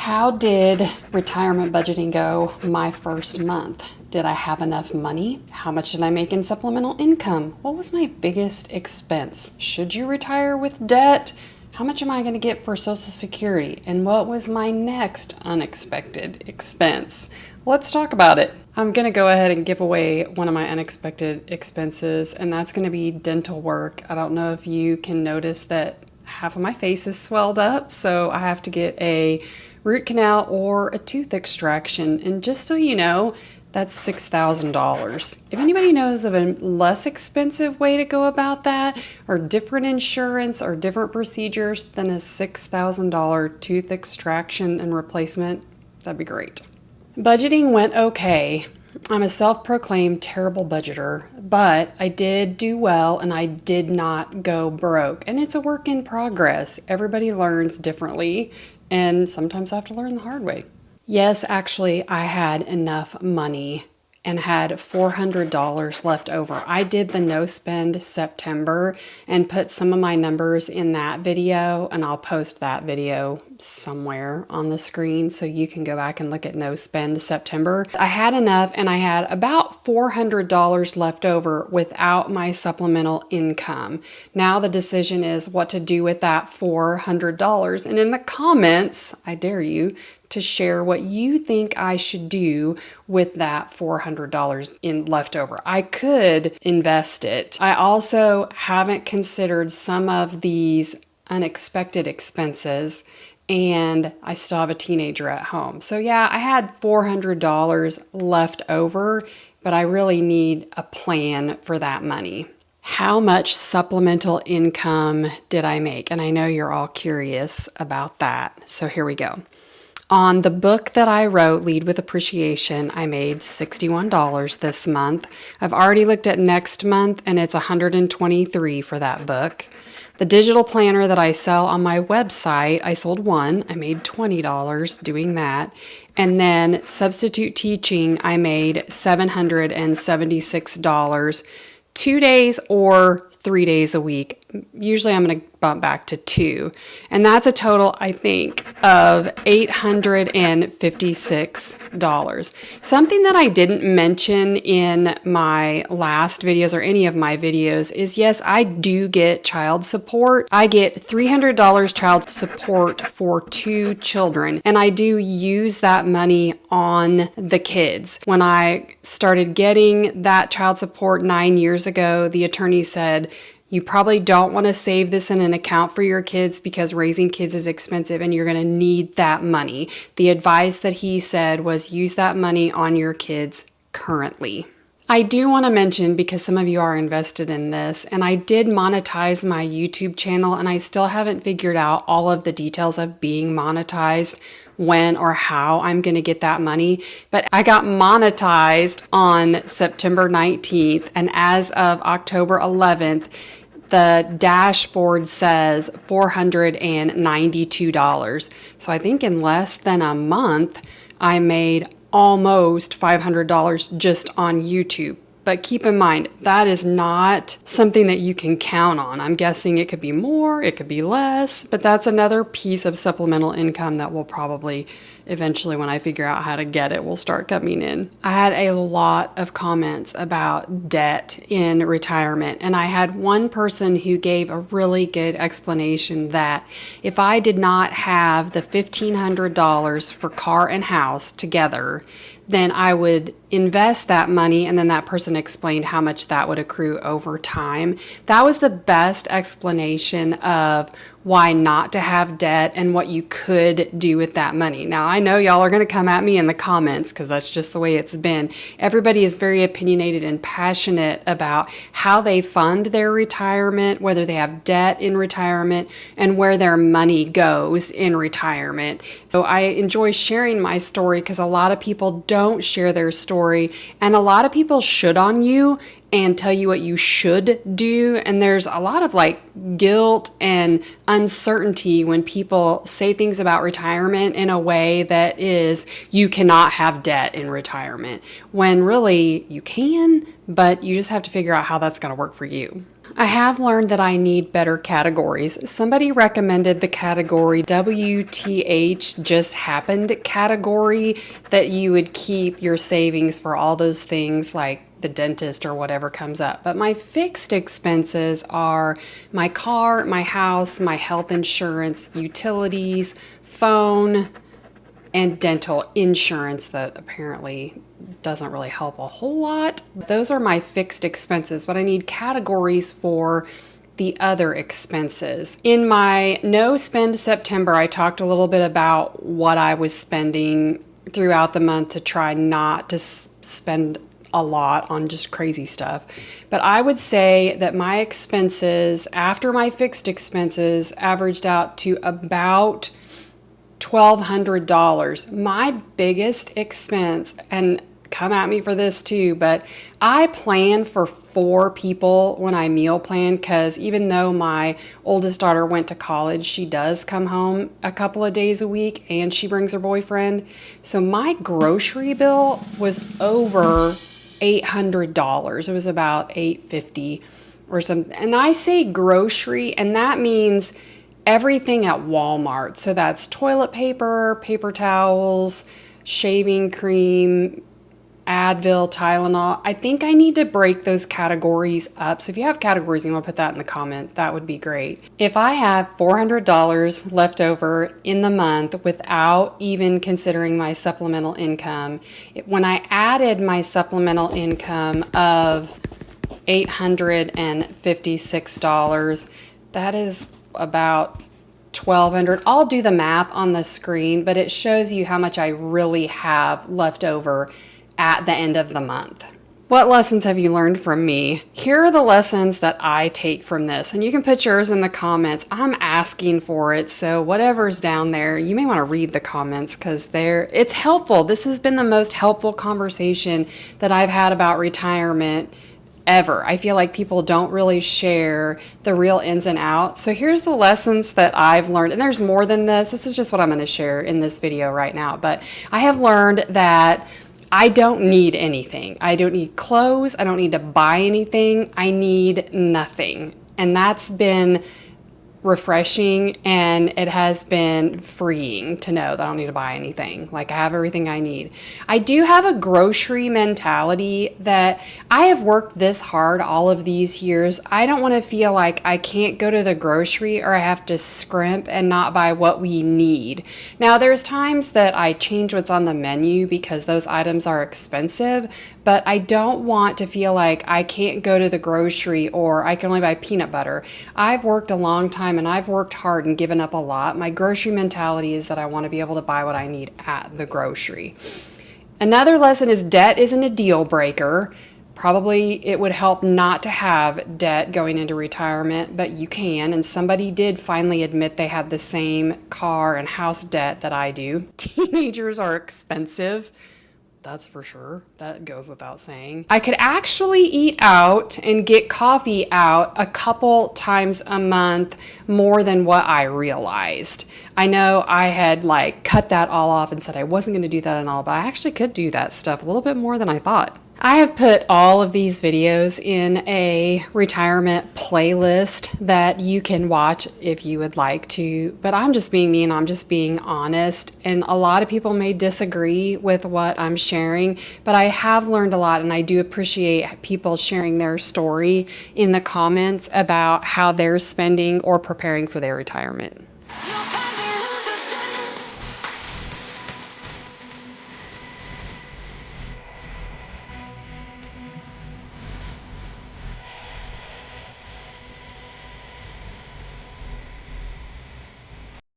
How did retirement budgeting go my first month? Did I have enough money? How much did I make in supplemental income? What was my biggest expense? Should you retire with debt? How much am I going to get for Social Security? And what was my next unexpected expense? Let's talk about it. I'm going to go ahead and give away one of my unexpected expenses, and that's going to be dental work. I don't know if you can notice that half of my face is swelled up, so I have to get a root canal or a tooth extraction. And just so you know, that's $6,000. If anybody knows of a less expensive way to go about that, or different insurance or different procedures than a $6,000 tooth extraction and replacement, that'd be great. Budgeting went okay. I'm a self-proclaimed terrible budgeter, but I did do well and I did not go broke. And it's a work in progress. Everybody learns differently, and sometimes I have to learn the hard way. Yes, actually, I had enough money and had $400 left over. I did the no spend September and put some of my numbers in that video, and I'll post that video somewhere on the screen so you can go back and look at no spend September. I had enough, and I had about $400 left over without my supplemental income. Now the decision is what to do with that $400. And in the comments, I dare you to share what you think I should do with that $400 in leftover. I could invest it. I also haven't considered some of these unexpected expenses, and I still have a teenager at home. So yeah, I had $400 left over, but I really need a plan for that money. How much supplemental income did I make? And I know you're all curious about that. So here we go. On the book that I wrote, Lead with Appreciation, I made $61 this month. I've already looked at next month, and it's $123 for that book. The digital planner that I sell on my website, I sold one. I made $20 doing that. And then substitute teaching, I made $776, 2 days or 3 days a week. Usually I'm going to bump back to 2. And that's a total, I think, of $856. Something that I didn't mention in my last videos or any of my videos is, yes, I do get child support. I get $300 child support for 2 children. And I do use that money on the kids. When I started getting that child support 9 years ago, the attorney said, you probably don't want to save this in an account for your kids because raising kids is expensive and you're going to need that money. The advice that he said was use that money on your kids currently. I do want to mention, because some of you are invested in this, and I did monetize my YouTube channel, and I still haven't figured out all of the details of being monetized, when or how I'm going to get that money. But I got monetized on September 19th, and as of October 11th, the dashboard says $492. So I think in less than a month, I made almost $500 just on YouTube. But keep in mind, that is not something that you can count on. I'm guessing it could be more, it could be less, but that's another piece of supplemental income that will probably eventually, when I figure out how to get it, will start coming in. I had a lot of comments about debt in retirement, and I had one person who gave a really good explanation that if I did not have the $1,500 for car and house together, then I would invest that money, and then that person explained how much that would accrue over time. That was the best explanation of why not to have debt and what you could do with that money. Now, I know y'all are going to come at me in the comments because that's just the way it's been. Everybody is very opinionated and passionate about how they fund their retirement, whether they have debt in retirement, and where their money goes in retirement. So I enjoy sharing my story because a lot of people don't share their story, and a lot of people should on you and tell you what you should do. And there's a lot of guilt and uncertainty when people say things about retirement in a way that is, you cannot have debt in retirement, when really you can, but you just have to figure out how that's going to work for you. I have learned that I need better categories. Somebody recommended the category WTH just happened category, that you would keep your savings for all those things like the dentist or whatever comes up. But my fixed expenses are my car, my house, my health insurance, utilities, phone, and dental insurance that apparently doesn't really help a whole lot. Those are my fixed expenses, but I need categories for the other expenses. In my no spend September, I talked a little bit about what I was spending throughout the month to try not to spend a lot on just crazy stuff. But I would say that my expenses after my fixed expenses averaged out to about $1,200. My biggest expense, and come at me for this too, but I plan for 4 people when I meal plan, because even though my oldest daughter went to college, she does come home a couple of days a week and she brings her boyfriend. So my grocery bill was over $800. It was about $850 or something. And I say grocery, and that means everything at Walmart. So that's toilet paper, paper towels, shaving cream, Advil, Tylenol. I think I need to break those categories up. So if you have categories and you want to put that in the comment, that would be great. If I have $400 left over in the month without even considering my supplemental income, when I added my supplemental income of $856, that is about $1,200. I'll do the math on the screen, but it shows you how much I really have left over at the end of the month. What lessons have you learned from me? Here are the lessons that I take from this, and you can put yours in the comments. I'm asking for it, so whatever's down there, you may want to read the comments because it's helpful. This has been the most helpful conversation that I've had about retirement ever. I feel like people don't really share the real ins and outs. So here's the lessons that I've learned, and there's more than this. This is just what I'm going to share in this video right now. But I have learned that I don't need anything. I don't need clothes. I don't need to buy anything. I need nothing. And that's been refreshing, and it has been freeing to know that I don't need to buy anything. Like, I have everything I need. I do have a grocery mentality that I have worked this hard all of these years. I don't want to feel like I can't go to the grocery or I have to scrimp and not buy what we need. Now, there's times that I change what's on the menu because those items are expensive, but I don't want to feel like I can't go to the grocery or I can only buy peanut butter. I've worked a long time and I've worked hard and given up a lot. My grocery mentality is that I want to be able to buy what I need at the grocery. Another lesson is debt isn't a deal breaker. Probably it would help not to have debt going into retirement, but you can. And somebody did finally admit they had the same car and house debt that I do. Teenagers are expensive. That's for sure. That goes without saying. I could actually eat out and get coffee out a couple times a month more than what I realized. I know I had cut that all off and said I wasn't going to do that and all, but I actually could do that stuff a little bit more than I thought. I have put all of these videos in a retirement playlist that you can watch if you would like to, but I'm just being me and I'm just being honest, and a lot of people may disagree with what I'm sharing, but I have learned a lot, and I do appreciate people sharing their story in the comments about how they're spending or preparing for their retirement.